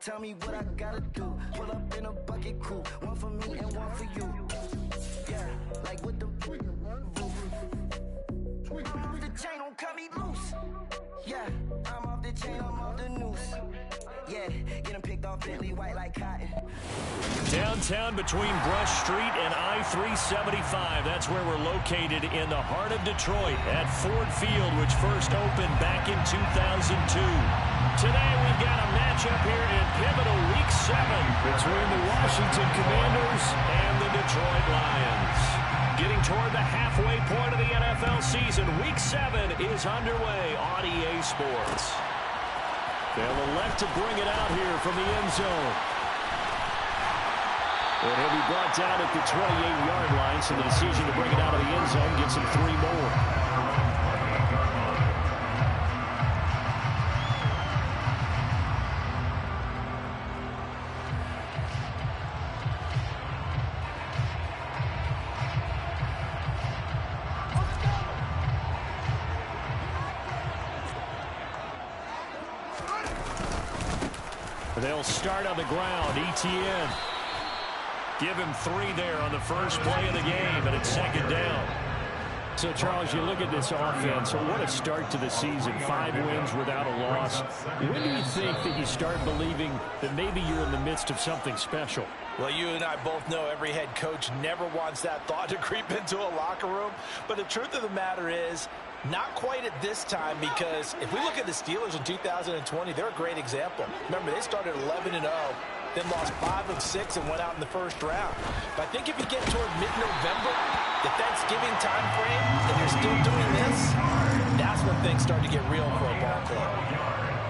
tell me what I gotta do. Pull up in a bucket crew, one for me and one for you. Yeah, like with the roof. I'm off the chain, don't cut me loose. Yeah, I'm off the chain, I'm off the noose. Yeah, get him picked off Bentley white like cotton. Downtown between Brush Street and I-375. That's where we're located in the heart of Detroit at Ford Field, which first opened back in 2002. Today we've got a matchup here in pivotal Week 7 between the Washington Commanders and the Detroit Lions. Getting toward the halfway point of the NFL season, Week 7 is underway on EA Sports. They'll elect to bring it out here from the end zone. And he'll be brought down at the 28-yard line, so the decision to bring it out of the end zone gets him 3 more. They'll start on the ground. ETN. Give him 3 there on the first play of the game, and it's second down. So, Charles, you look at this offense, so what a start to the season. 5 wins without a loss. When do you think that you start believing that maybe you're in the midst of something special? Well, you and I both know every head coach never wants that thought to creep into a locker room. But the truth of the matter is, not quite at this time, because if we look at the Steelers in 2020, they're a great example. Remember, they started 11-0, then lost 5 of 6 and went out in the first round. But I think if you get toward mid-November, the Thanksgiving time frame, and you're still doing this, that's when things start to get real for a ball club.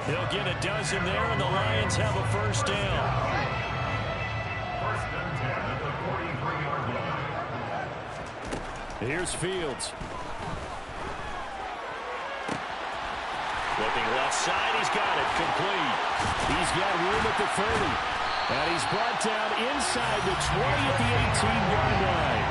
They'll get a dozen there, and the Lions have a first down. Here's Fields. Looking left side, he's got it, complete. He's got room at the 30. And he's brought down inside the 20 at the 18-yard line.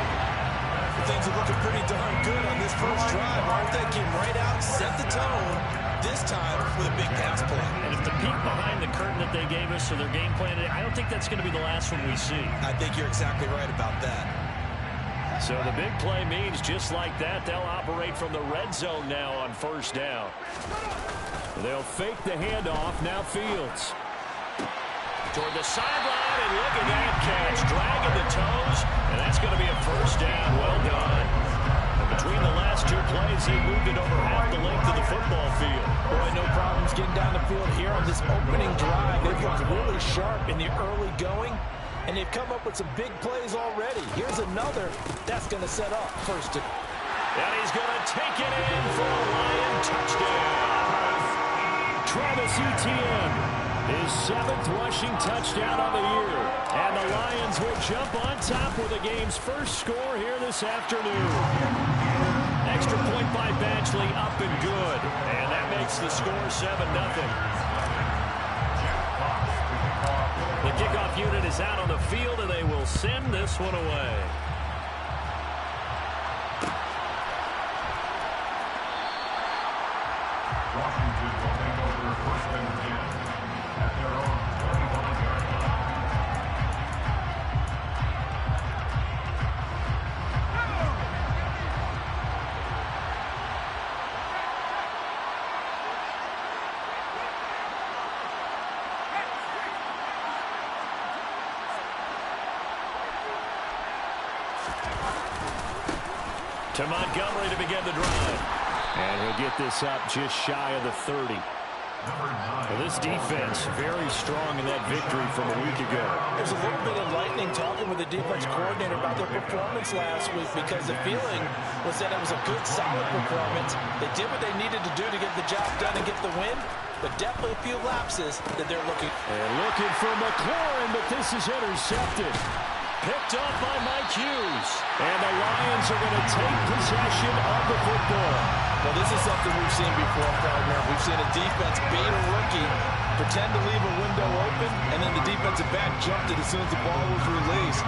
Things are looking pretty darn good on this first drive, aren't they? Came right out, set the tone, this time with a big pass play. And if the peek behind the curtain that they gave us or their game plan, I don't think that's going to be the last one we see. I think you're exactly right about that. So the big play means just like that, they'll operate from the red zone now on first down. They'll fake the handoff. Now Fields. Toward the sideline, and look at that catch. Dragging the toes, and that's going to be a first down. Well done. And between the last 2 plays, he moved it over half the length of the football field. Boy, no problems getting down the field here on this opening drive. They've looked really sharp in the early going, and they've come up with some big plays already. Here's another that's going to set up first. And he's going to take it in for a Lion touchdown. Travis Etienne, his 7th rushing touchdown of the year. And the Lions will jump on top with the game's first score here this afternoon. Extra point by Badgley, up and good. And that makes the score 7-0. The kickoff unit is out on the field, and they will send this one away. Washington will take over first and 10 at their own 21-yard line. To Montgomery to begin the drive. And he'll get this up just shy of the 30. Well, this defense very strong in that victory from a week ago. There's a little bit of lightning talking with the defense coordinator about their performance last week, because the feeling was that it was a good, solid performance. They did what they needed to do to get the job done and get the win, but definitely a few lapses that they're looking. And looking for McLaurin, but this is intercepted. Picked up by Mike Hughes. And the Lions are going to take possession of the football. Well, this is something we've seen before, partner. We've seen a defense bait a rookie, pretend to leave a window open, and then the defensive back jumped it as soon as the ball was released.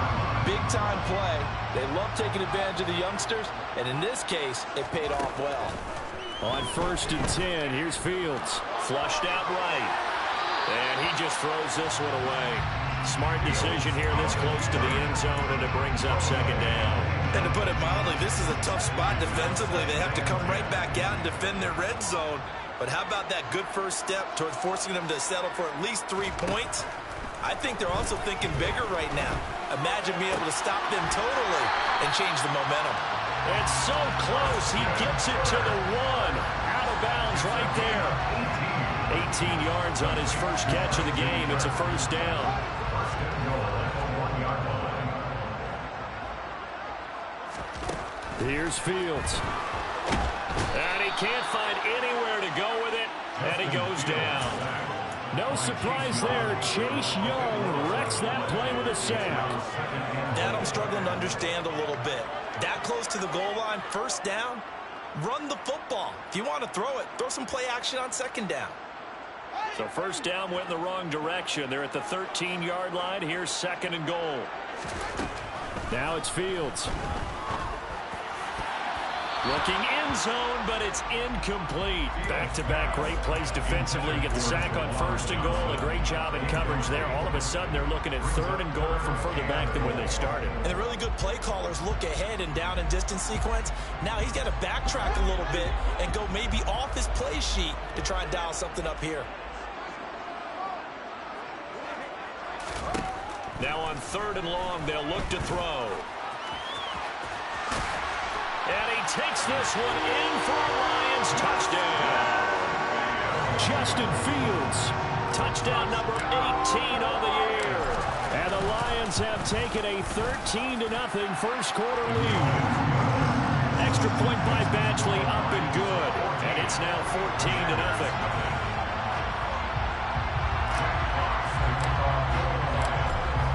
Big-time play. They love taking advantage of the youngsters, and in this case, it paid off well. On first and 10, here's Fields. Flushed out right. And he just throws this one away. Smart decision here this close to the end zone, and it brings up second down. And to put it mildly, this is a tough spot defensively. They have to come right back out and defend their red zone. But how about that good first step towards forcing them to settle for at least 3 points? I think they're also thinking bigger right now. Imagine being able to stop them totally and change the momentum. It's so close. He gets it to the 1. Out of bounds right there. 18 yards on his first catch of the game. It's a first down. Here's Fields. And he can't find anywhere to go with it. And he goes down. No surprise there. Chase Young wrecks that play with a sack. That I'm struggling to understand a little bit. That close to the goal line, first down, run the football. If you want to throw it, throw some play action on second down. So first down went in the wrong direction. They're at the 13-yard line. Here's second and goal. Now it's Fields. Looking end zone, but it's incomplete. Back-to-back great plays defensively. You get the sack on first and goal. A great job in coverage there. All of a sudden, they're looking at third and goal from further back than when they started. And the really good play callers look ahead and down and distance sequence. Now he's got to backtrack a little bit and go maybe off his play sheet to try and dial something up here. Now on third and long, they'll look to throw. And he takes this one in for a Lions touchdown. Justin Fields, touchdown number 18 on the year. And the Lions have taken a 13-0 first quarter lead. Extra point by Batchley up and good. And it's now 14-0.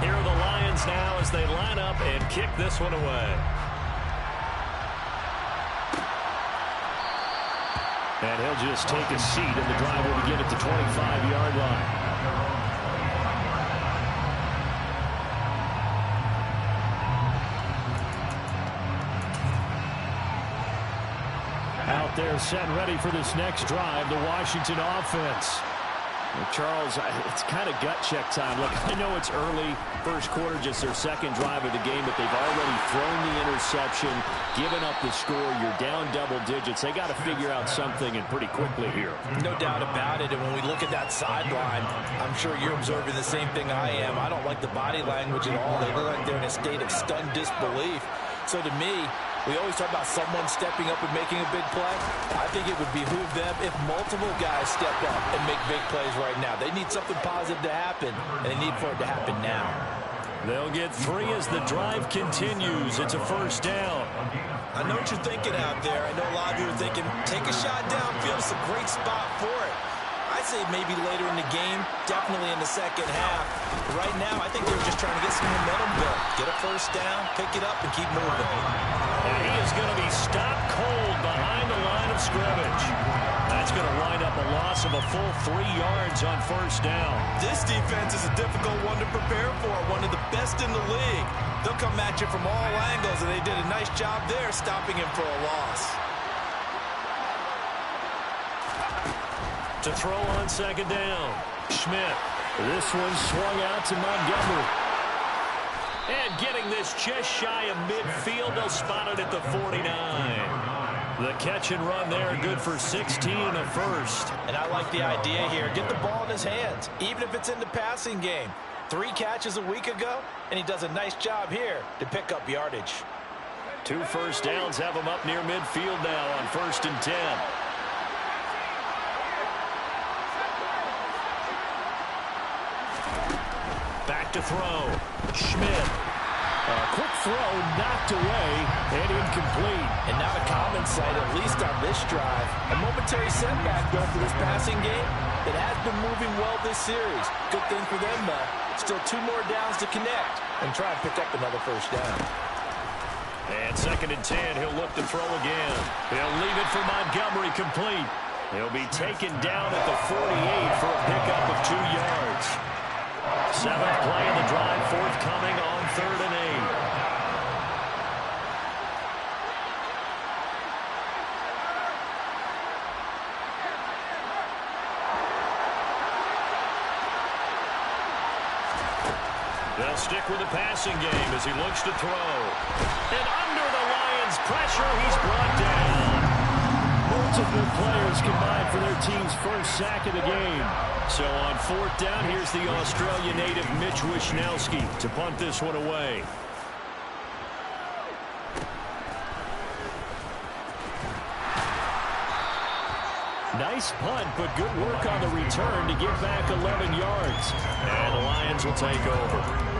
Here are the Lions now as they line up and kick this one away. And he'll just take a seat, and the drive will begin at the 25-yard line. Out there set and ready for this next drive, the Washington offense. Well, Charles, it's kind of gut check time. Look, I know it's early, first quarter, just their second drive of the game, but they've already thrown the interception, given up the score. You're down double digits. They got to figure out something, and pretty quickly here. No doubt about it, and when we look at that sideline, I'm sure you're observing the same thing I am. I don't like the body language at all. They look like they're in a state of stunned disbelief. So to me, we always talk about someone stepping up and making a big play. I think it would behoove them if multiple guys step up and make big plays right now. They need something positive to happen, and they need for it to happen now. They'll get 3 as the drive continues. It's a first down. I know what you're thinking out there. I know a lot of you are thinking, take a shot downfield. It's a great spot for it. I'd say maybe later in the game, definitely in the second half. Right now, I think they're just trying to get some momentum built. Get a first down, pick it up, and keep moving. And he is going to be stopped cold behind the line of scrimmage. That's going to wind up a loss of a full 3 yards on first down. This defense is a difficult one to prepare for, one of the best in the league. They'll come at you from all angles, and they did a nice job there stopping him for a loss. To throw on second down, Schmidt. This one swung out to Montgomery. And getting this just shy of midfield, they'll spot it at the 49. The catch and run there, good for 16 and a first. And I like the idea here. Get the ball in his hands, even if it's in the passing game. 3 catches a week ago, and he does a nice job here to pick up yardage. 2 first downs have him up near midfield now on 1st and 10. Back to throw. Schmidt. A quick throw knocked away and incomplete. And not a common sight, at least on this drive. A momentary setback, though, for this passing game that has been moving well this series. Good thing for them, though. Still 2 more downs to connect and try and pick up another first down. And 2nd and 10, he'll look to throw again. He'll leave it for Montgomery complete. He'll be taken down at the 48 for a pickup of 2 yards. 7th play of the drive, forthcoming on 3rd and 8. They'll stick with the passing game as he looks to throw. And under the Lions' pressure, he's brought down. Multiple players combined for their team's first sack of the game. So on fourth down, here's the Australian native Mitch Wishnowsky to punt this one away. Nice punt, but good work on the return to get back 11 yards. And the Lions will take over.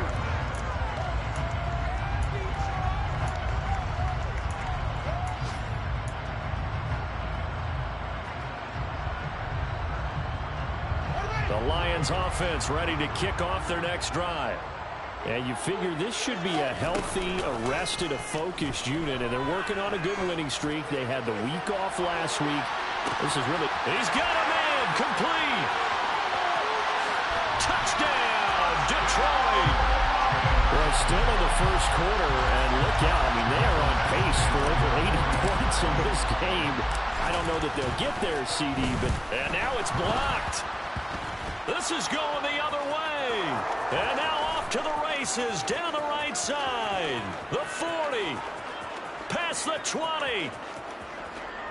The Lions offense ready to kick off their next drive. And you figure this should be a healthy, arrested, a focused unit, and they're working on a good winning streak. They had the week off last week. This is really... He's got a man! Complete! Touchdown! Detroit! Well, still in the first quarter, and look out. I mean, they are on pace for over 80 points in this game. I don't know that they'll get there, CD, but... And now it's blocked. This is going the other way. And now off to the races down the right side. The 40. Past the 20.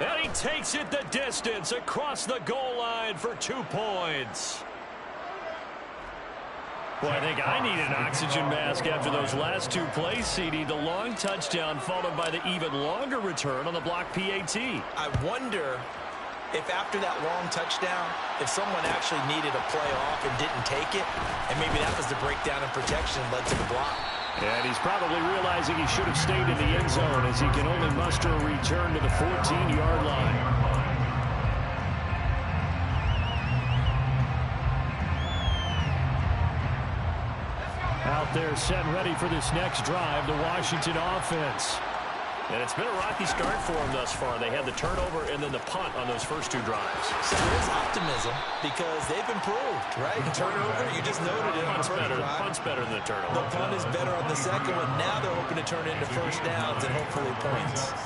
And he takes it the distance across the goal line for 2 points. Well, I think I need an oxygen mask after those last two plays, CD. The long touchdown followed by the even longer return on the block PAT. I wonder if after that long touchdown, if someone actually needed a play off and didn't take it, and maybe that was the breakdown in protection that led to the block. And he's probably realizing he should have stayed in the end zone as he can only muster a return to the 14-yard line. Out there set and ready for this next drive, the Washington offense. And it's been a rocky start for them thus far. They had the turnover and then the punt on those first two drives. So there's optimism because they've improved, right? Turnover, you just noted it on the first drive. Punt's better than the turnover. The punt is better on the second one. Now they're hoping to turn into first downs and hopefully points.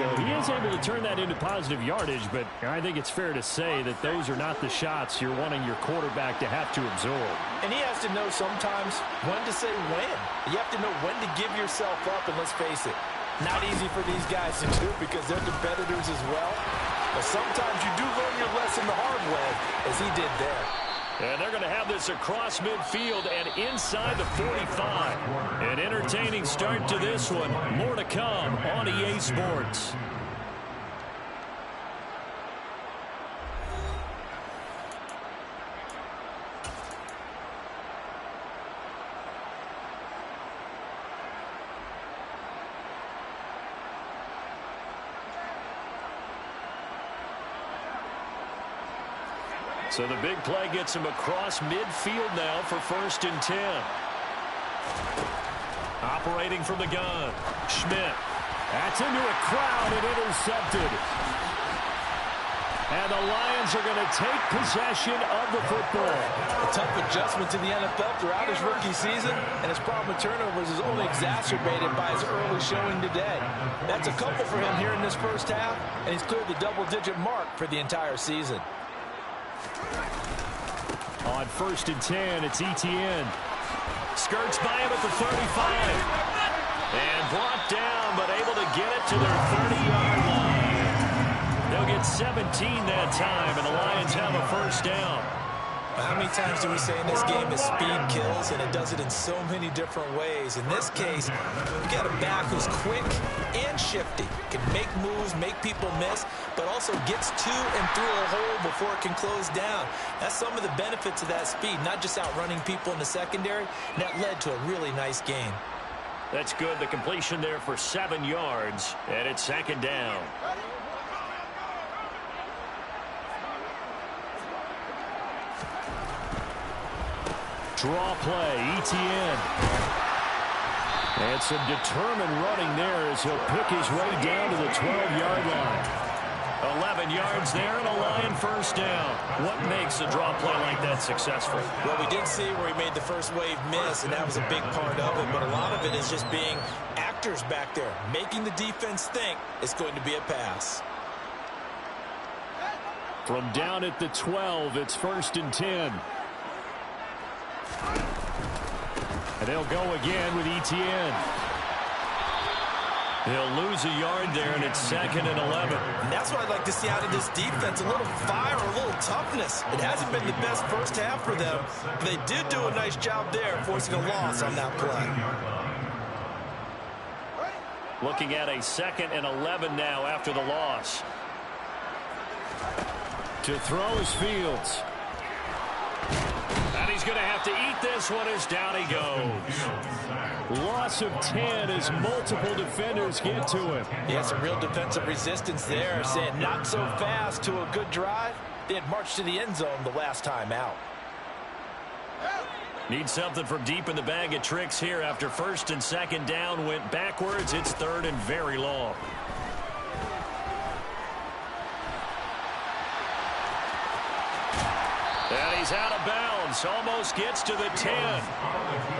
So he is able to turn that into positive yardage, but I think it's fair to say that those are not the shots you're wanting your quarterback to have to absorb. And he has to know sometimes when to say when. You have to know when to give yourself up, and let's face it, not easy for these guys to do because they're competitors as well. But sometimes you do learn your lesson the hard way, as he did there. And they're going to have this across midfield and inside the 45. An entertaining start to this one. More to come on EA Sports. So the big play gets him across midfield now for 1st and 10. Operating from the gun. Schmidt. That's into a crowd and intercepted. And the Lions are going to take possession of the football. A tough adjustment to the NFL throughout his rookie season, and his problem with turnovers is only exacerbated by his early showing today. That's a couple for him here in this first half, and he's cleared the double-digit mark for the entire season. On 1st and 10, it's Etienne. Skirts by him at the 35. And brought down, but able to get it to their 30-yard line. They'll get 17 that time, and the Lions have a first down. How many times do we say in this game that speed kills, and it does it in so many different ways? In this case, you got a back who's quick and shifty, can make moves, make people miss, but also gets to and through a hole before it can close down. That's some of the benefits of that speed, not just outrunning people in the secondary. And that led to a really nice game. That's good. The completion there for 7 yards, and it's 2nd down. Draw play, Etienne. And some determined running there as he'll pick his way down to the 12-yard line. 11 yards there and a Lion first down. What makes a draw play like that successful? Well, we did see where he made the first wave miss, and that was a big part of it. But a lot of it is just being actors back there, making the defense think it's going to be a pass. From down at the 12, it's 1st and 10. And they'll go again with Etienne. He'll lose a yard there, and it's 2nd and 11. And that's what I'd like to see out of this defense, a little fire, a little toughness. It hasn't been the best first half for them, but they did do a nice job there, forcing a loss on that play. Looking at a 2nd and 11 now after the loss. To throw is Fields. And he's going to have to eat this one as down he goes. Loss of 10 as multiple defenders get to him. Yeah, some real defensive resistance there, saying not so fast to a good drive. They had marched to the end zone the last time out. Need something from deep in the bag of tricks here after 1st and 2nd down went backwards. It's 3rd and very long. And he's out of bounds. Almost gets to the 10.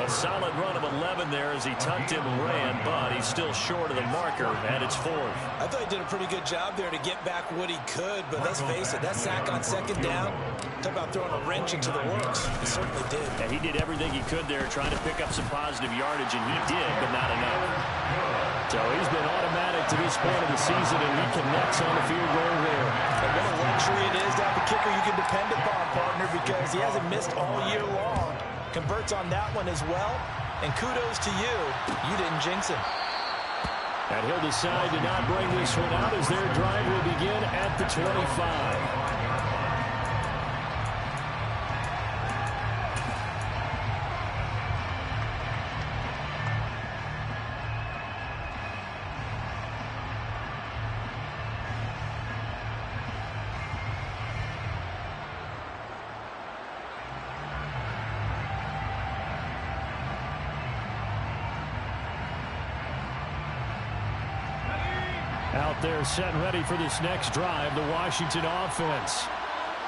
A solid run of 11 there as he tucked in and ran, but he's still short of the marker, and it's 4th. I thought he did a pretty good job there to get back what he could, but let's face it, that sack on 2nd down, talk about throwing a wrench into the works. He certainly did. And he did everything he could there, trying to pick up some positive yardage, and he did, but not enough. So he's been automatic to this point of the season, and he connects on the field goal there. And what a luxury it is to have a kicker you can depend upon, partner, because he hasn't missed all year long. Converts on that one as well, and kudos to you. You didn't jinx him. And he'll decide to not bring this one out as their drive will begin at the 25. Out there set and ready for this next drive, the Washington offense.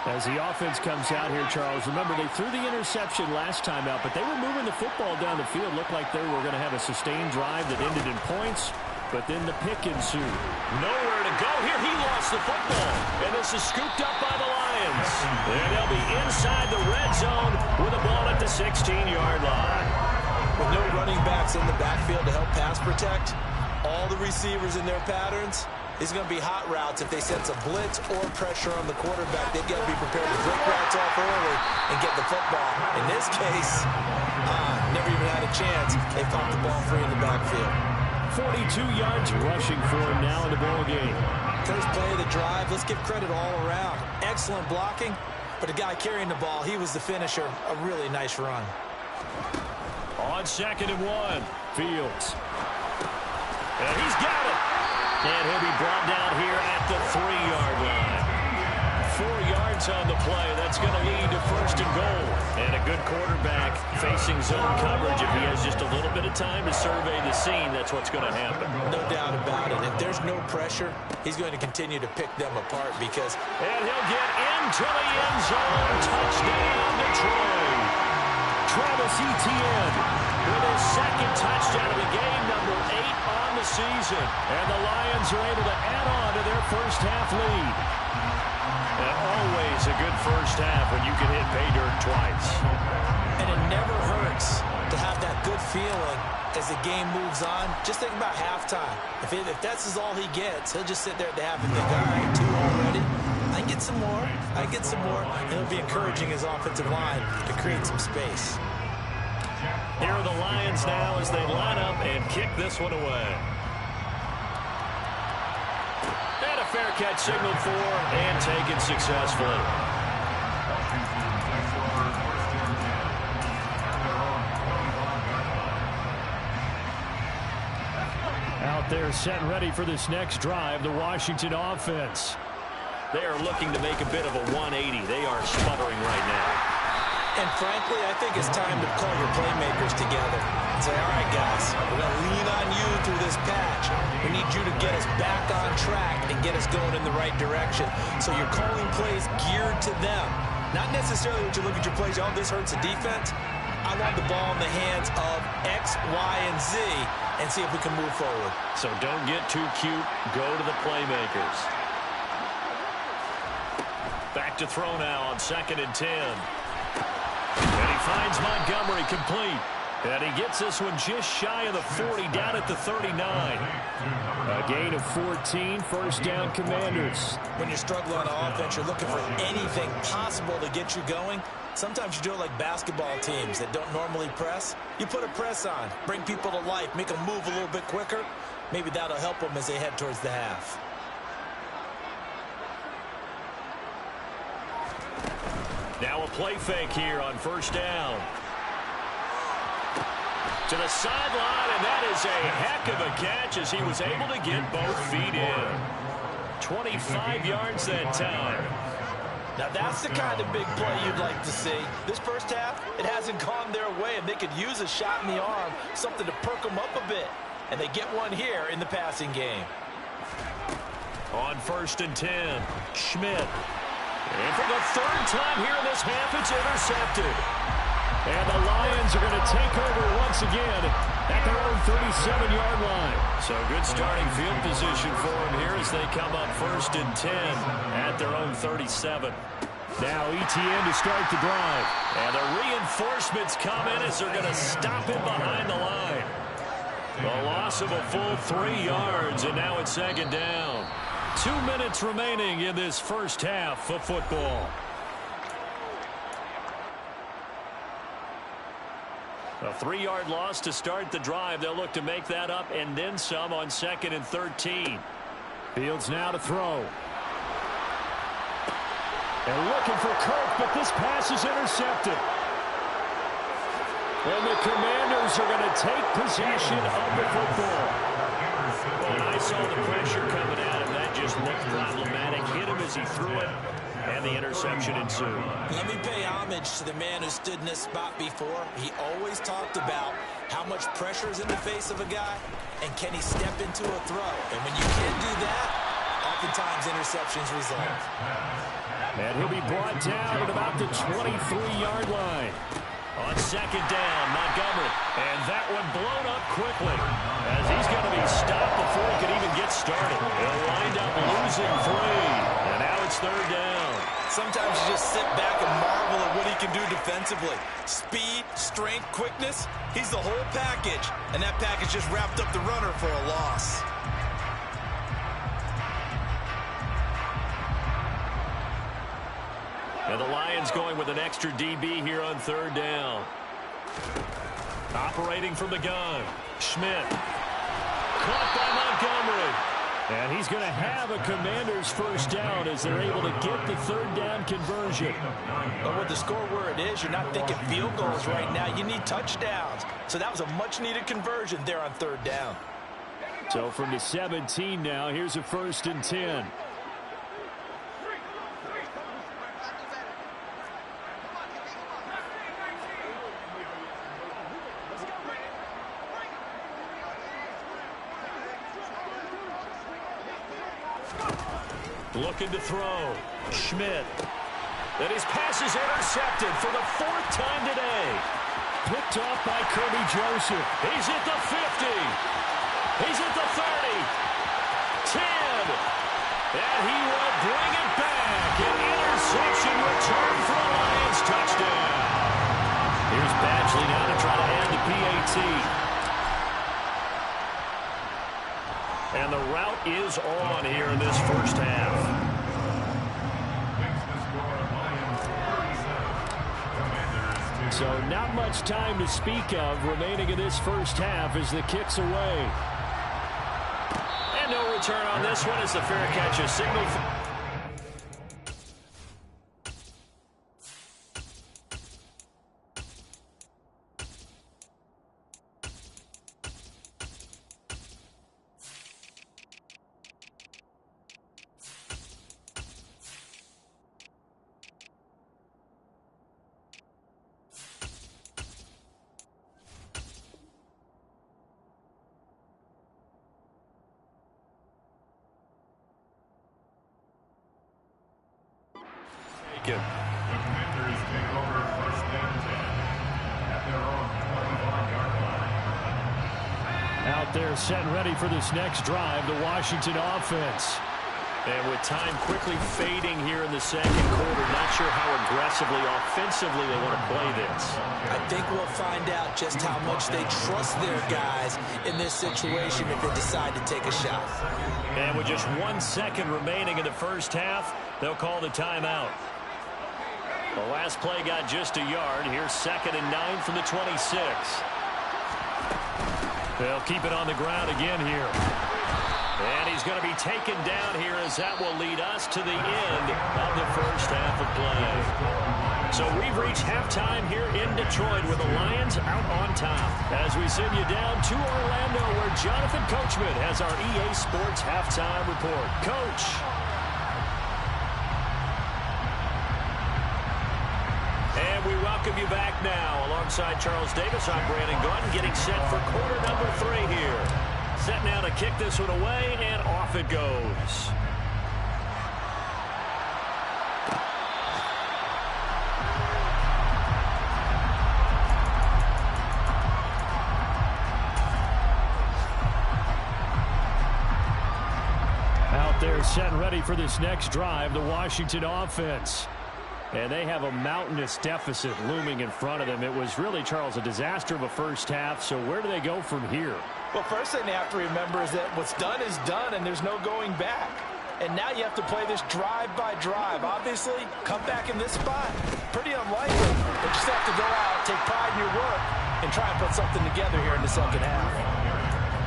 As the offense comes out here, Charles, remember they threw the interception last time out, but they were moving the football down the field. Looked like they were going to have a sustained drive that ended in points, but then the pick ensued. Nowhere to go here. He lost the football, and this is scooped up by the Lions. And they'll be inside the red zone with a ball at the 16-yard line. With no running backs in the backfield to help pass protect, all the receivers in their patterns, these are going to be hot routes. If they sense a blitz or pressure on the quarterback, they've got to be prepared to break routes off early and get the football. In this case, never even had a chance. They popped the ball free in the backfield. 42 yards rushing for him now in the ball game. First play of the drive, let's give credit all around. Excellent blocking, but the guy carrying the ball, he was the finisher. A really nice run. On 2nd and 1, Fields. And he's got it. And he'll be brought down here at the 3-yard line. 4 yards on the play. That's going to lead to 1st and goal. And a good quarterback facing zone coverage. If he has just a little bit of time to survey the scene, that's what's going to happen. No doubt about it. If there's no pressure, he's going to continue to pick them apart because... And he'll get into the end zone. Touchdown, Detroit. Travis Etienne with his 2nd touchdown of the game, number 8 on the season. And the Lions are able to add on to their first half lead. And always a good first half when you can hit pay dirt twice. And it never hurts to have that good feeling as the game moves on. Just think about halftime. If that's all he gets, he'll just sit there at the half and think, all right, 2 already. I can get some more. I can get some more. And he'll be encouraging his offensive line to create some space. Here are the Lions now as they line up and kick this one away. And a fair catch signaled for and taken successfully. Out there set and ready for this next drive, the Washington offense. They are looking to make a bit of a 180. They are sputtering right now. And frankly, I think it's time to call your playmakers together and say, all right, guys, we're going to lean on you through this patch. We need you to get us back on track and get us going in the right direction. So you're calling plays geared to them. Not necessarily when you look at your plays, oh, this hurts the defense. I want the ball in the hands of X, Y, and Z and see if we can move forward. So don't get too cute. Go to the playmakers. Back to throw now on 2nd and 10. And he finds Montgomery complete. And he gets this one just shy of the 40, down at the 39. A gain of 14, first down Commanders. When you're struggling on offense, you're looking for anything possible to get you going. Sometimes you do it like basketball teams that don't normally press. You put a press on, bring people to life, make them move a little bit quicker. Maybe that'll help them as they head towards the half. Now a play fake here on first down. To the sideline, and that is a heck of a catch as he was able to get both feet in. 25 yards that time. Now that's the kind of big play you'd like to see. This first half, it hasn't gone their way, and they could use a shot in the arm, something to perk them up a bit. And they get one here in the passing game. On first and 10, Schmidt. And for the third time here in this half, it's intercepted. And the Lions are going to take over once again at their own 37-yard line. So good starting field position for them here as they come up first and 10 at their own 37. Now ETN to start the drive. And the reinforcements come in as they're going to stop him behind the line. A loss of a full 3 yards, and now it's second down. 2 minutes remaining in this first half of football. A 3-yard loss to start the drive. They'll look to make that up and then some on second and 13. Fields now to throw. They're looking for Kirk, but this pass is intercepted. And the Commanders are going to take possession of the football. When I saw the pressure coming at him, that just looked problematic. Hit him as he threw it, and the interception ensued. Let me pay homage to the man who stood in this spot before. He always talked about how much pressure is in the face of a guy, and can he step into a throw. And when you can do that, oftentimes interceptions result. And he'll be brought down at about the 23-yard line. On second down, Montgomery. And that one blown up quickly as he's going to be stopped before he could even get started. He'll wind up losing 3. And now it's third down. Sometimes you just sit back and marvel at what he can do defensively. Speed, strength, quickness. He's the whole package. And that package just wrapped up the runner for a loss. And the Lions going with an extra DB here on third down. Operating from the gun, Schmidt. Caught by Montgomery. And he's going to have a Commanders first down as they're able to get the third down conversion. But with the score where it is, you're not thinking field goals right now. You need touchdowns. So that was a much-needed conversion there on third down. So from the 17 now, here's a first and 10. Looking to throw. Schmidt. And his pass is intercepted for the 4th time today. Picked off by Kirby Joseph. He's at the 50. He's at the 30. 10. And he will bring it back. An interception return for a Lions touchdown. Here's Badgley now to try to add the PAT. And the route is on here in this first half. So not much time to speak of remaining in this first half as the kick's away. And no return on this one as the fair catch is signaled. The Commanders take over first and 10 at their own 21-yard line. Out there set and ready for this next drive, the Washington offense. And with time quickly fading here in the second quarter, not sure how aggressively, offensively they want to play this. I think we'll find out just how much they trust their guys in this situation if they decide to take a shot. And with just 1 second remaining in the first half, they'll call the timeout. The last play got just a yard. Here's 2nd and 9 from the 26. They'll keep it on the ground again here. And he's going to be taken down here as that will lead us to the end of the first half of play. So we've reached halftime here in Detroit with the Lions out on top. As we send you down to Orlando where Jonathan Coachman has our EA Sports halftime report. Coach. And we welcome you back now. Alongside Charles Davis, I'm Brandon Gaudin getting set for quarter number 3 here. Set now to kick this one away, and off it goes. Out there set and ready for this next drive, the Washington offense. And they have a mountainous deficit looming in front of them. It was really, Charles, a disaster of a first half. So where do they go from here? Well, first thing they have to remember is that what's done is done, and there's no going back. And now you have to play this drive by drive. Obviously, come back in this spot, pretty unlikely. But you just have to go out, take pride in your work, and try and put something together here in the second half.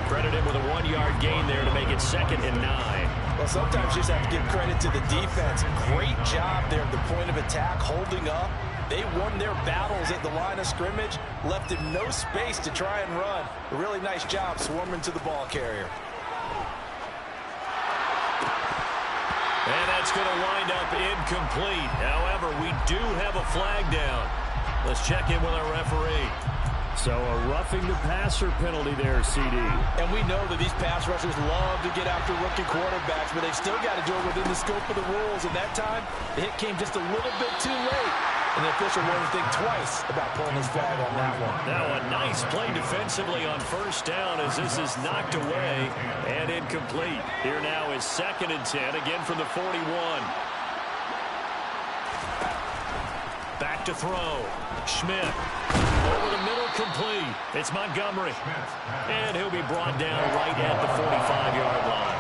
Credit him with a 1-yard gain there to make it 2nd and 9. Well, sometimes you just have to give credit to the defense. Great job there at the point of attack, holding up. They won their battles at the line of scrimmage, left him no space to try and run. A really nice job swarming to the ball carrier. And that's going to wind up incomplete. However, we do have a flag down. Let's check in with our referee. So a roughing the passer penalty there, CD. And we know that these pass rushers love to get after rookie quarterbacks, but they've still got to do it within the scope of the rules. And that time, the hit came just a little bit too late. And the official won't think twice about pulling his flag on that one. Now a nice play defensively on first down as this is knocked away and incomplete. Here now is 2nd and 10, again from the 41. Back to throw. Schmidt. Over the middle, complete. It's Montgomery. And he'll be brought down right at the 45-yard line.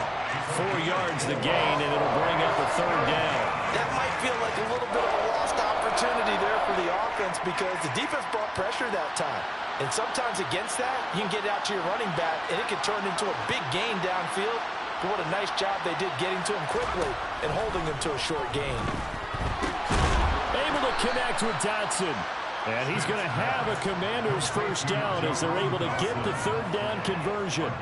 4 yards the gain, and it'll bring up a 3rd down. That might feel like a little bit of a lost opportunity there for the offense because the defense brought pressure that time. And sometimes against that, you can get out to your running back, and it can turn into a big gain downfield. But what a nice job they did getting to him quickly and holding him to a short gain. Able to connect with Dotson. And he's going to have a Commander's first down as they're able to get the 3rd down conversion.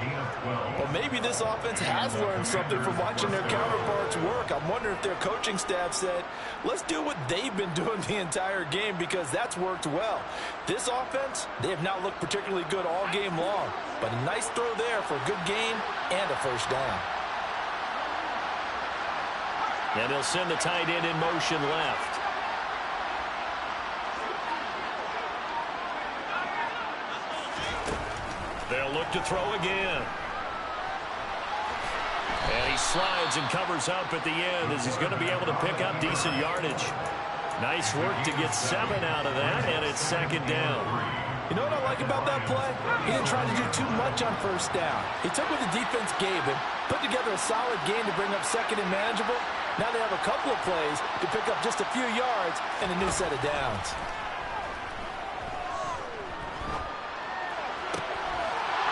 Well, maybe this offense has learned something from watching their counterparts work. I'm wondering if their coaching staff said, let's do what they've been doing the entire game because that's worked well. This offense, they have not looked particularly good all game long. But a nice throw there for a good gain and a first down. And they'll send the tight end in motion left. They'll look to throw again. And he slides and covers up at the end as he's going to be able to pick up decent yardage. Nice work to get 7 out of that, and it's 2nd down. You know what I like about that play? He didn't try to do too much on first down. He took what the defense gave him, put together a solid game to bring up 2nd and manageable. Now they have a couple of plays to pick up just a few yards and a new set of downs.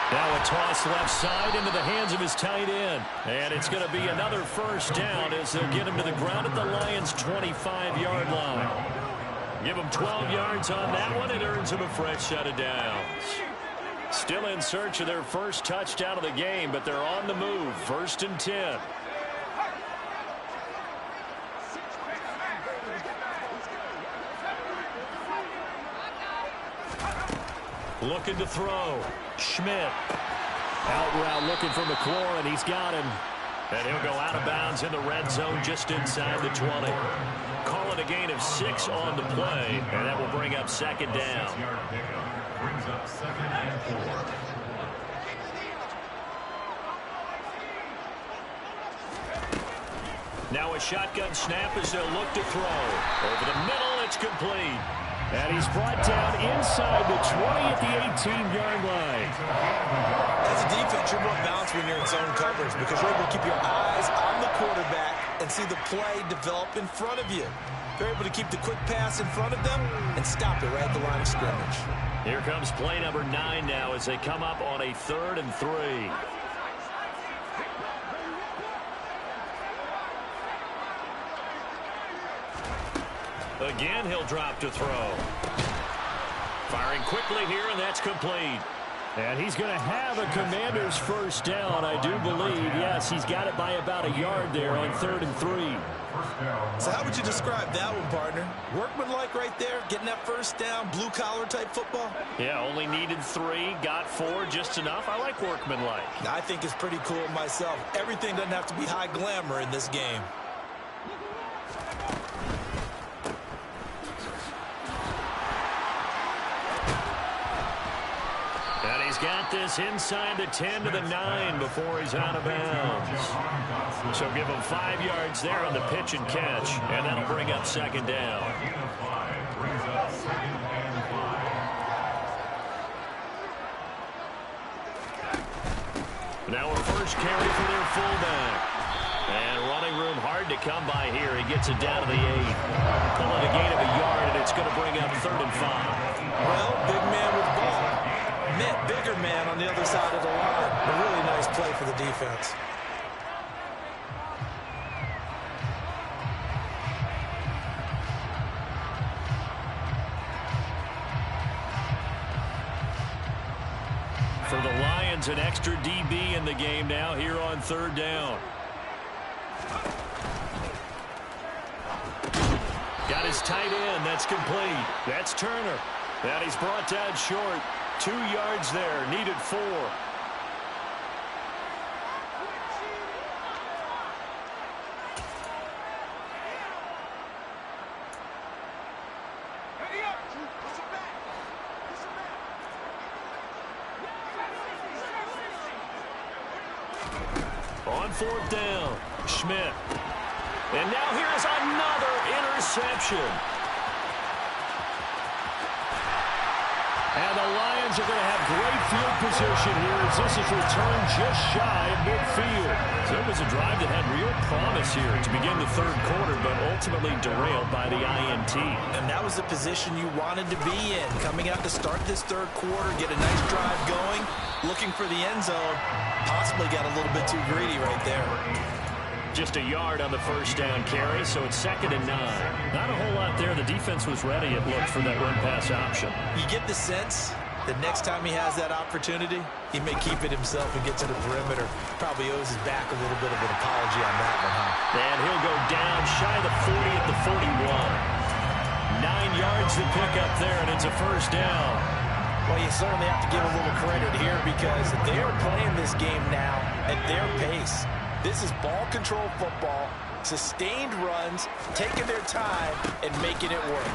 Now a toss left side into the hands of his tight end. And it's going to be another first down as they'll get him to the ground at the Lions' 25-yard line. Give him 12 yards on that one. It earns him a fresh set of downs. Still in search of their first touchdown of the game, but they're on the move. 1st and 10. Looking to throw. Schmidt. Out route looking for McLaurin. He's got him. And he'll go out of bounds in the red zone just inside the 20. Call it a gain of 6 on the play. And that will bring up 2nd down. Brings up 2nd and 4. Now a shotgun snap as they'll look to throw. Over the middle, it's complete. And he's brought down inside the 20 at the 18-yard line. As a defense, you're more balanced when you're in zone coverage because you're able to keep your eyes on the quarterback and see the play develop in front of you. They're able to keep the quick pass in front of them and stop it right at the line of scrimmage. Here comes play number 9 now as they come up on a 3rd and 3. Again, he'll drop to throw. Firing quickly here, and that's complete. And he's going to have a Commander's first down, I do believe. Yes, he's got it by about a yard there on 3rd and 3. So how would you describe that one, partner? Workmanlike right there, getting that first down, blue-collar type football? Yeah, only needed 3, got 4, just enough. I like workmanlike. I think it's pretty cool myself. Everything doesn't have to be high glamour in this game. And he's got this inside the 10 to the 9 before he's out of bounds. So give him 5 yards there on the pitch and catch, and that'll bring up 2nd down. Now a first carry for their fullback. And running room hard to come by here. He gets it down to the 8. Pulling a gain of a yard, and it's going to bring up 3rd and 5. Well, big man with ball. Bigger man on the other side of the line. A really nice play for the defense. For the Lions, an extra DB in the game now here on 3rd down. Got his tight end. That's complete. That's Turner. And he's brought down short. 2 yards there. Needed 4. On 4th down, Schmidt. And now here's another interception. And the Lions are going to have great field position here as this is returned just shy of midfield. So it was a drive that had real promise here to begin the 3rd quarter, but ultimately derailed by the INT. And that was the position you wanted to be in. Coming out to start this 3rd quarter, get a nice drive going, looking for the end zone. Possibly got a little bit too greedy right there. Just a yard on the first down carry, so it's 2nd and 9. Not a whole lot there. The defense was ready, it looked, for that run-pass option. You get the sense that next time he has that opportunity, he may keep it himself and get to the perimeter. Probably owes his back a little bit of an apology on that one, huh? And he'll go down shy of the 40 at the 41. 9 yards to pick up there, and it's a first down. Well, you certainly have to give a little credit here because they are playing this game now at their pace. This is ball control football, sustained runs, taking their time, and making it work.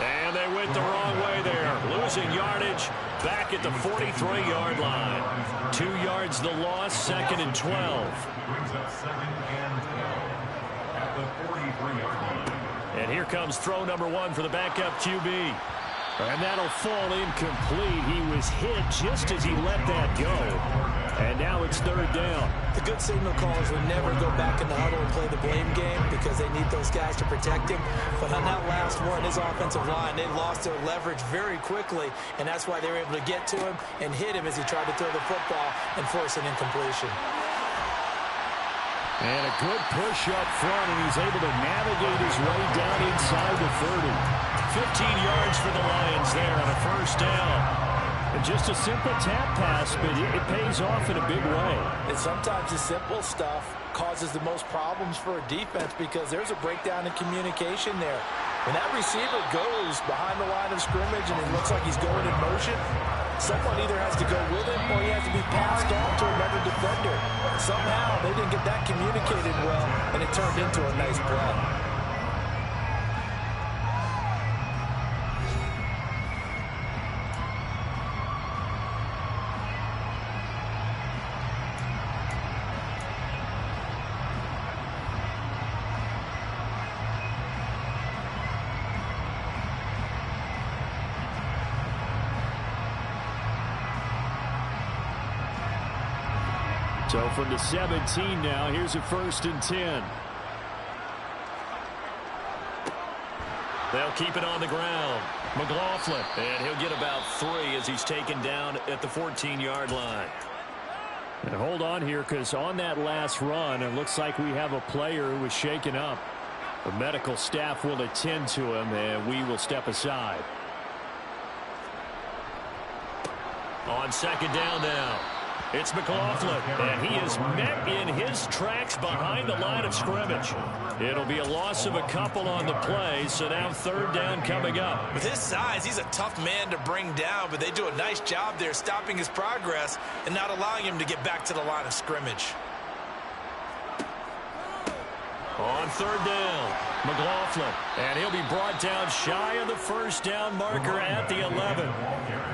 And they went the wrong way there. Losing yardage back at the 43-yard line. 2 yards the loss, 2nd and 12. Brings up 2nd and 12 at the 43-yard line. And here comes throw number 1 for the backup QB. And that'll fall incomplete. He was hit just as he let that go. And now it's 3rd down. The good signal callers would never go back in the huddle and play the blame game because they need those guys to protect him. But on that last one, his offensive line, they lost their leverage very quickly, and that's why they were able to get to him and hit him as he tried to throw the football and force an incompletion. And a good push up front, and he's able to navigate his way down inside the 30. 15 yards for the Lions there on a first down. And just a simple tap pass, but it pays off in a big way. And sometimes the simple stuff causes the most problems for a defense because there's a breakdown in communication there. When that receiver goes behind the line of scrimmage and it looks like he's going in motion, someone either has to go with him or he has to be passed on to another defender. Somehow they didn't get that communicated well, and it turned into a nice play. So from the 17 now, here's a 1st and 10. They'll keep it on the ground. McLaughlin, and he'll get about 3 as he's taken down at the 14-yard line. And hold on here, because on that last run, it looks like we have a player who was shaken up. The medical staff will attend to him, and we will step aside. On 2nd down now, it's McLaughlin, and he is met in his tracks behind the line of scrimmage. It'll be a loss of a couple on the play, so now 3rd down coming up. With his size, he's a tough man to bring down, but they do a nice job there stopping his progress and not allowing him to get back to the line of scrimmage. On 3rd down, McLaughlin, and he'll be brought down shy of the 1st down marker at the 11.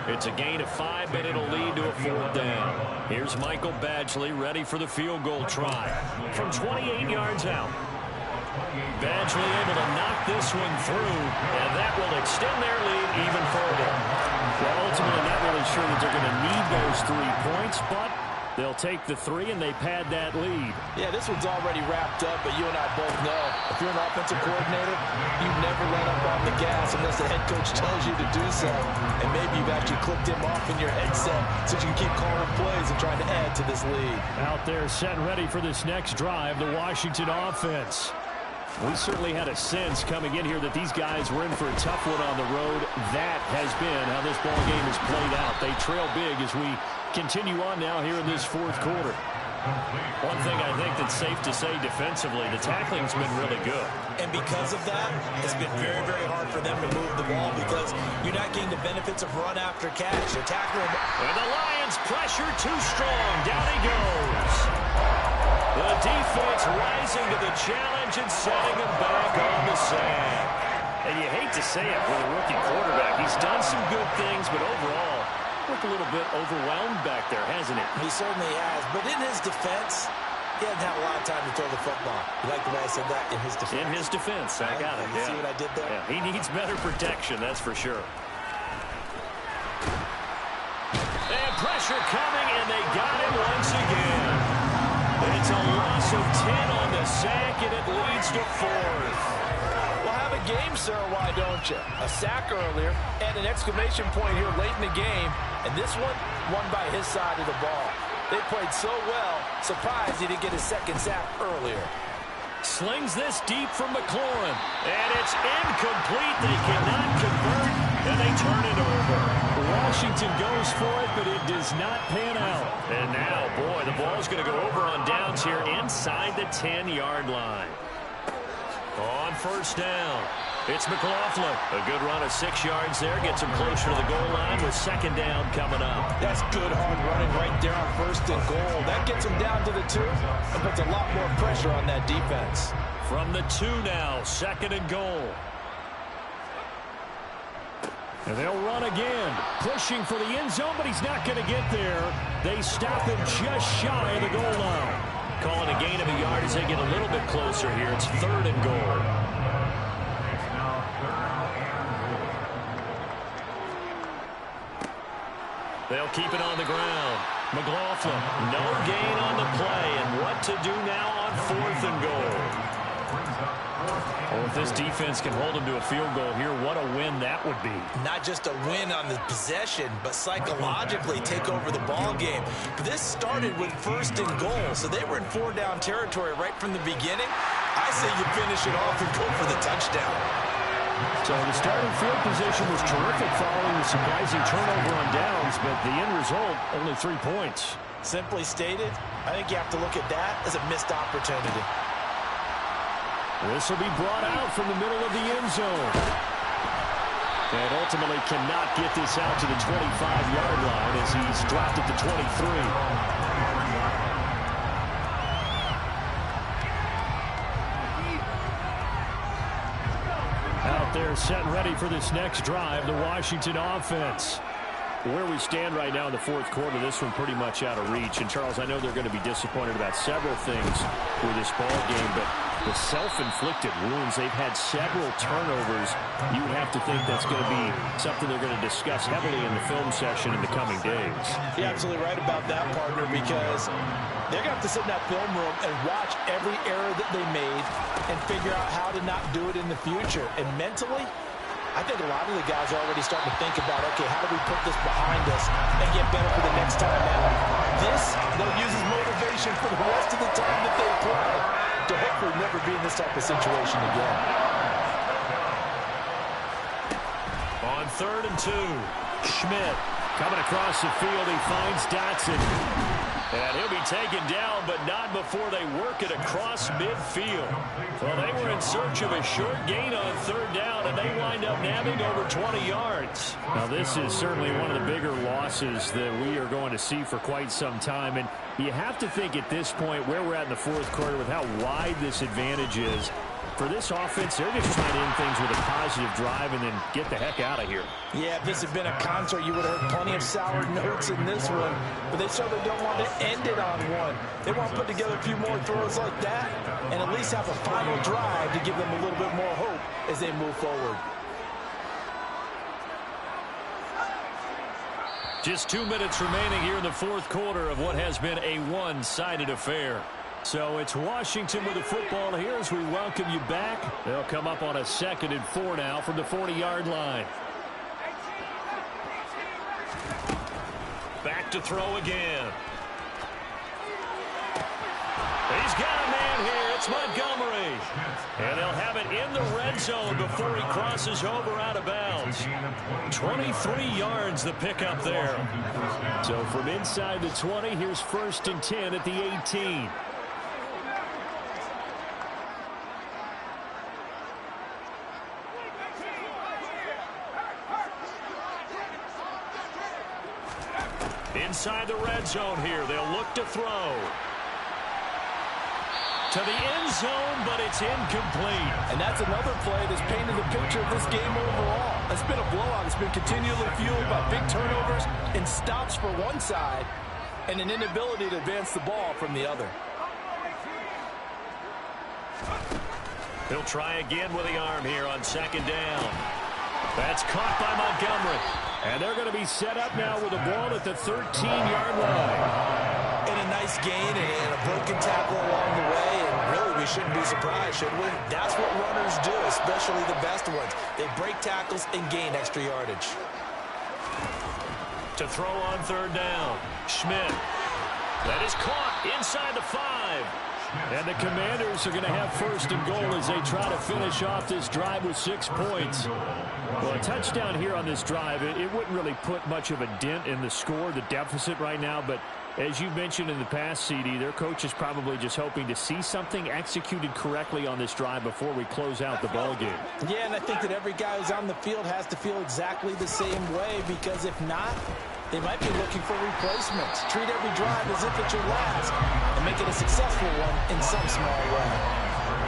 It's a gain of 5, but it'll lead to a 4th down. Here's Michael Badgley ready for the field goal try from 28 yards out. Badgley able to knock this one through, and that will extend their lead even further. Well, ultimately, not really sure that they're going to need those 3 points, but they'll take the 3, and they pad that lead. Yeah, this one's already wrapped up, but you and I both know if you're an offensive coordinator, you never let up on the gas unless the head coach tells you to do so. And maybe you've actually clicked him off in your headset so you can keep calling plays and trying to add to this lead. Out there set ready for this next drive, the Washington offense. We certainly had a sense coming in here that these guys were in for a tough one on the road. That has been how this ball game has played out. They trail big as we continue on now here in this 4th quarter. One thing I think that's safe to say defensively, the tackling's been really good. And because of that, it's been very, very hard for them to move the ball because you're not getting the benefits of run after catch. They're tackling. And the Lions pressure too strong. Down he goes. The defense rising to the challenge and setting him back on the sand. And you hate to say it with a rookie quarterback. He's done some good things, but overall, looked a little bit overwhelmed back there, hasn't he? He certainly has. But in his defense, he hasn't had a lot of time to throw the football. You like the way I said that? In his defense. In his defense. I got it. You see what I did there? Yeah, he needs better protection, that's for sure. And pressure coming, and they got him once again. It's a loss of 10 on the sack, and it leads to 4th. Well, have a game, sir, why don't you? A sack earlier and an exclamation point here late in the game, and this one won by his side of the ball. They played so well, surprised he didn't get his 2nd sack earlier. Slings this deep from McLaurin, and it's incomplete. They cannot convert, and they turn it over. Washington goes for it, but it does not pan out. And now, boy, the ball's going to go over on downs here inside the 10-yard line. On 1st down, it's McLaughlin. A good run of 6 yards there. Gets him closer to the goal line with 2nd down coming up. That's good hard running right there on 1st and goal. That gets him down to the 2 and puts a lot more pressure on that defense. From the 2 now, 2nd and goal. And they'll run again, pushing for the end zone, but he's not going to get there. They stop him just shy of the goal line. Calling a gain of a yard as they get a little bit closer here. It's 3rd and goal. They'll keep it on the ground. McLaughlin, no gain on the play. And what to do now on 4th and goal. Well, if this defense can hold them to a field goal here, what a win that would be. Not just a win on the possession, but psychologically take over the ball game. This started with 1st and goal, so they were in 4-down territory right from the beginning. I say you finish it off and go for the touchdown. So the starting field position was terrific following the surprising turnover on downs, but the end result, only 3 points. Simply stated, I think you have to look at that as a missed opportunity. This will be brought out from the middle of the end zone. And ultimately cannot get this out to the 25-yard line as he's dropped at the 23. Out there set and ready for this next drive, the Washington offense. Where we stand right now in the 4th quarter, this one pretty much out of reach. And, Charles, I know they're going to be disappointed about several things with this ball game, but The self-inflicted wounds, they've had several turnovers. You would have to think that's going to be something they're going to discuss heavily in the film session in the coming days. You're absolutely right about that, partner, because they're going to have to sit in that film room and watch every error that they made and figure out how to not do it in the future. And mentally, I think a lot of the guys are already starting to think about, okay, how do we put this behind us and get better for the next time out? This, they'll use as motivation for the rest of the time that they play to hopefully never be in this type of situation again. On 3rd and 2, Schmidt coming across the field. He finds Dotson. And he'll be taken down, but not before they work it across midfield. Well, they were in search of a short gain on 3rd down, and they wind up nabbing over 20 yards. Now, this is certainly one of the bigger losses that we are going to see for quite some time. And you have to think at this point where we're at in the 4th quarter with how wide this advantage is. For this offense, they're just trying to end things with a positive drive and then get the heck out of here. Yeah, if this had been a concert, you would have heard plenty of sour notes in this one. But they certainly don't want to end it on one. They want to put together a few more throws like that and at least have a final drive to give them a little bit more hope as they move forward. Just 2 minutes remaining here in the 4th quarter of what has been a one-sided affair. So it's Washington with the football here as we welcome you back. They'll come up on a 2nd and 4 now from the 40-yard line. Back to throw again. He's got a man here. It's Montgomery. And they'll have it in the red zone before he crosses over out of bounds. 23 yards the pickup there. So from inside the 20, here's 1st and 10 at the 18. Inside the red zone here. They'll look to throw. To the end zone, but it's incomplete. And that's another play that's painted the picture of this game overall. It's been a blowout. It's been continually fueled by big turnovers and stops for one side and an inability to advance the ball from the other. He'll try again with the arm here on 2nd down. That's caught by Montgomery. And they're going to be set up now with a ball at the 13-yard line. And a nice gain and a broken tackle along the way. And really, we shouldn't be surprised, should we? That's what runners do, especially the best ones. They break tackles and gain extra yardage. To throw on 3rd down. Schmidt. That is caught inside the 5. And the Commanders are going to have 1st and goal as they try to finish off this drive with 6 points. Well, a touchdown here on this drive, it wouldn't really put much of a dent in the score, the deficit right now. But as you mentioned in the past, CD, their coach is probably just hoping to see something executed correctly on this drive before we close out the ballgame. Yeah, and I think that every guy who's on the field has to feel exactly the same way, because if not, they might be looking for replacements. Treat every drive as if it's your last and make it a successful one in some small way.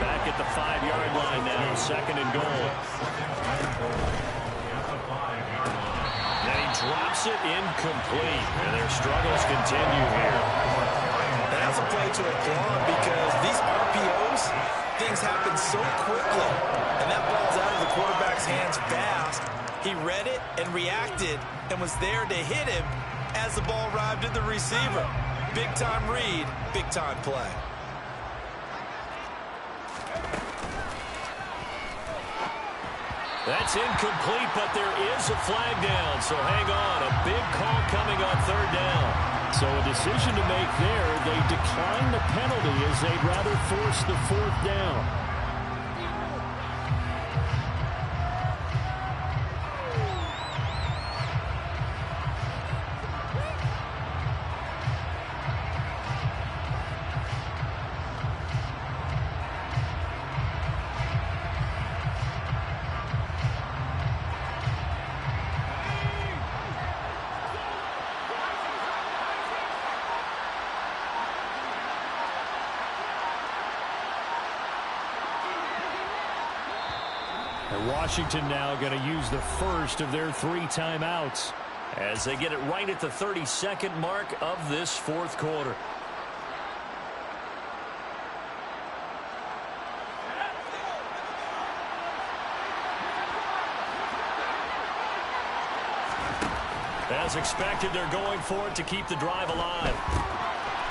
Back at the 5-yard line now, 2nd and goal. Then he drops it incomplete, and their struggles continue here. And that's a play to applaud, because these RPOs, things happen so quickly, and that ball's out of the quarterback's hands fast. He read it and reacted and was there to hit him as the ball arrived at the receiver. Big-time read, big-time play. That's incomplete, but there is a flag down, so hang on. A big call coming on 3rd down. So a decision to make there. They decline the penalty as they'd rather force the 4th down. Washington now going to use the first of their 3 timeouts as they get it right at the 32nd mark of this 4th quarter. As expected, they're going for it to keep the drive alive.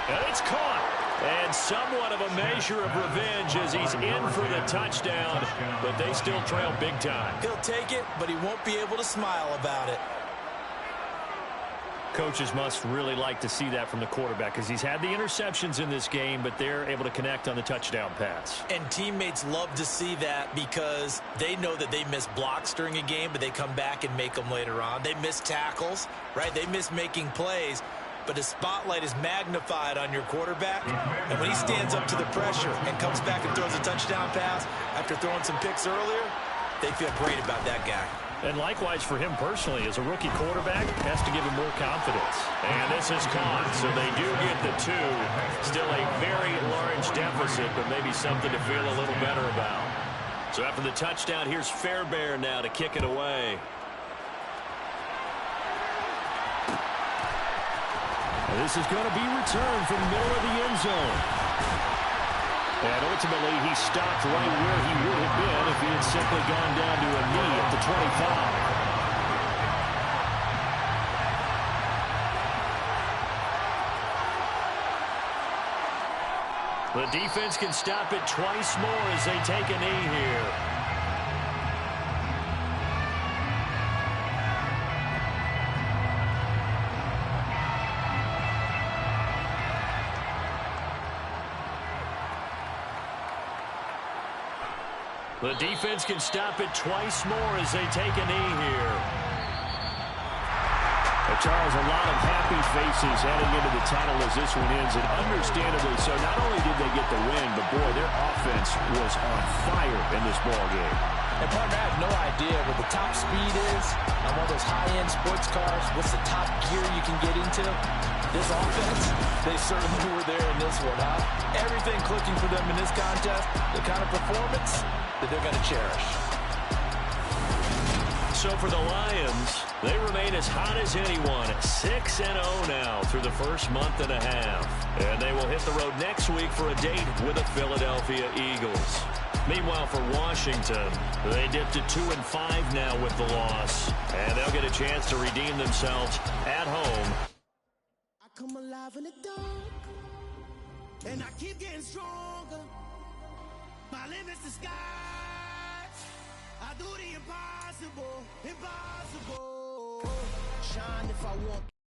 And it's caught. And somewhat of a measure of revenge as he's in for the touchdown, but they still trail big time. He'll take it, but he won't be able to smile about it. Coaches must really like to see that from the quarterback because he's had the interceptions in this game, but they're able to connect on the touchdown pass. And teammates love to see that because they know that they miss blocks during a game, but they come back and make them later on. They miss tackles, right? They miss making plays, but the spotlight is magnified on your quarterback. And when he stands up to the pressure and comes back and throws a touchdown pass after throwing some picks earlier, they feel great about that guy. And likewise for him personally, as a rookie quarterback, has to give him more confidence. And this is caught, so they do get the 2. Still a very large deficit, but maybe something to feel a little better about. So after the touchdown, here's Fairbairn now to kick it away. And this is going to be returned from the middle of the end zone. And ultimately, he stopped right where he would have been if he had simply gone down to a knee at the 25. The defense can stop it twice more as they take a knee here. The defense can stop it twice more as they take a knee here. Charles, a lot of happy faces heading into the title as this one ends, and understandably so. Not only did they get the win, but boy, their offense was on fire in this ball game. And partner, I have no idea what the top speed is on one of those high-end sports cars. What's the top gear you can get into? This offense, they certainly were there in this one, huh? Everything clicking for them in this contest, the kind of performance that they're going to cherish. So for the Lions, they remain as hot as anyone, 6-0 now through the first month and a half. And they will hit the road next week for a date with the Philadelphia Eagles. Meanwhile, for Washington, they dipped to 2-5 now with the loss. And they'll get a chance to redeem themselves at home. I come alive in the dark, and I keep getting stronger. My limit's the sky. I do the impossible, impossible. Shine if I want